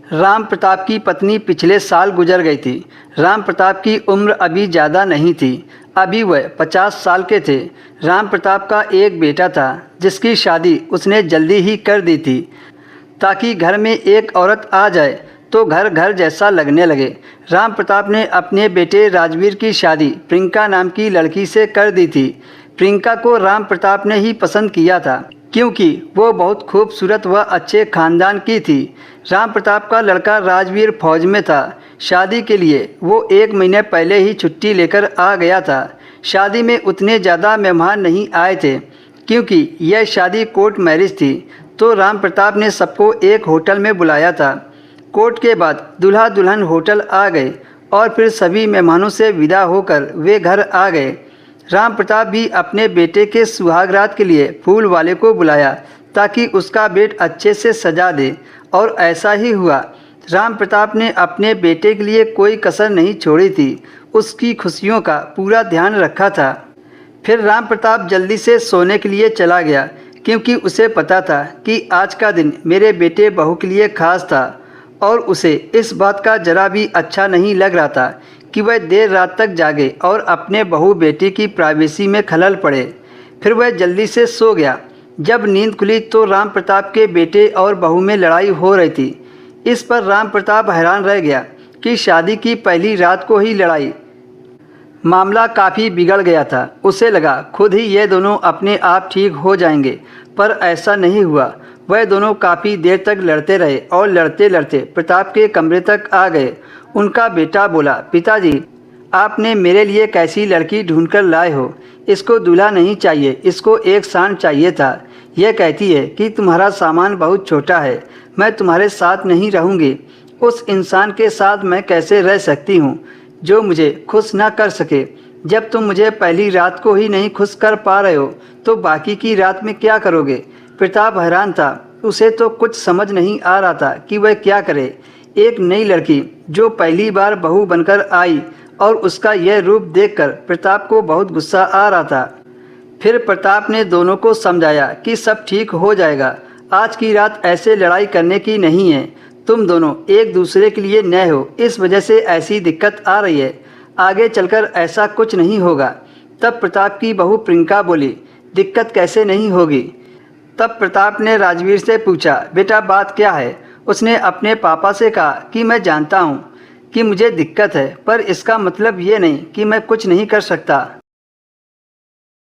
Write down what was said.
राम प्रताप की पत्नी पिछले साल गुजर गई थी। राम प्रताप की उम्र अभी ज़्यादा नहीं थी, अभी वह 50 साल के थे। राम प्रताप का एक बेटा था जिसकी शादी उसने जल्दी ही कर दी थी ताकि घर में एक औरत आ जाए तो घर घर जैसा लगने लगे। राम प्रताप ने अपने बेटे राजवीर की शादी प्रियंका नाम की लड़की से कर दी थी। प्रियंका को राम प्रताप ने ही पसंद किया था क्योंकि वो बहुत खूबसूरत व अच्छे खानदान की थी। राम प्रताप का लड़का राजवीर फौज में था। शादी के लिए वो 1 महीने पहले ही छुट्टी लेकर आ गया था। शादी में उतने ज़्यादा मेहमान नहीं आए थे क्योंकि यह शादी कोर्ट मैरिज थी, तो राम प्रताप ने सबको एक होटल में बुलाया था। कोर्ट के बाद दूल्हा दुल्हन होटल आ गए और फिर सभी मेहमानों से विदा होकर वे घर आ गए। राम प्रताप भी अपने बेटे के सुहागरात के लिए फूल वाले को बुलाया ताकि उसका बेड अच्छे से सजा दे, और ऐसा ही हुआ। राम प्रताप ने अपने बेटे के लिए कोई कसर नहीं छोड़ी थी, उसकी खुशियों का पूरा ध्यान रखा था। फिर राम प्रताप जल्दी से सोने के लिए चला गया क्योंकि उसे पता था कि आज का दिन मेरे बेटे बहू के लिए खास था, और उसे इस बात का जरा भी अच्छा नहीं लग रहा था कि वह देर रात तक जागे और अपने बहू बेटी की प्राइवेसी में खलल पड़े। फिर वह जल्दी से सो गया। जब नींद खुली तो राम प्रताप के बेटे और बहू में लड़ाई हो रही थी। इस पर राम प्रताप हैरान रह गया कि शादी की पहली रात को ही लड़ाई। मामला काफ़ी बिगड़ गया था। उसे लगा खुद ही ये दोनों अपने आप ठीक हो जाएंगे, पर ऐसा नहीं हुआ। वह दोनों काफ़ी देर तक लड़ते रहे और लड़ते लड़ते प्रताप के कमरे तक आ गए। उनका बेटा बोला, पिताजी, आपने मेरे लिए कैसी लड़की ढूंढकर लाए हो? इसको दूल्हा नहीं चाहिए, इसको एक सांड चाहिए था। यह कहती है कि तुम्हारा सामान बहुत छोटा है, मैं तुम्हारे साथ नहीं रहूँगी। उस इंसान के साथ मैं कैसे रह सकती हूँ जो मुझे खुश ना कर सके? जब तुम मुझे पहली रात को ही नहीं खुश कर पा रहे हो तो बाकी की रात में क्या करोगे? प्रताप हैरान था। उसे तो कुछ समझ नहीं आ रहा था कि वह क्या करे। एक नई लड़की जो पहली बार बहू बनकर आई और उसका यह रूप देखकर प्रताप को बहुत गुस्सा आ रहा था। फिर प्रताप ने दोनों को समझाया कि सब ठीक हो जाएगा, आज की रात ऐसे लड़ाई करने की नहीं है। तुम दोनों एक दूसरे के लिए नए हो, इस वजह से ऐसी दिक्कत आ रही है, आगे चलकर ऐसा कुछ नहीं होगा। तब प्रताप की बहू प्रियंका बोली, दिक्कत कैसे नहीं होगी? तब प्रताप ने राजवीर से पूछा, बेटा बात क्या है? उसने अपने पापा से कहा कि मैं जानता हूँ कि मुझे दिक्कत है, पर इसका मतलब ये नहीं कि मैं कुछ नहीं कर सकता।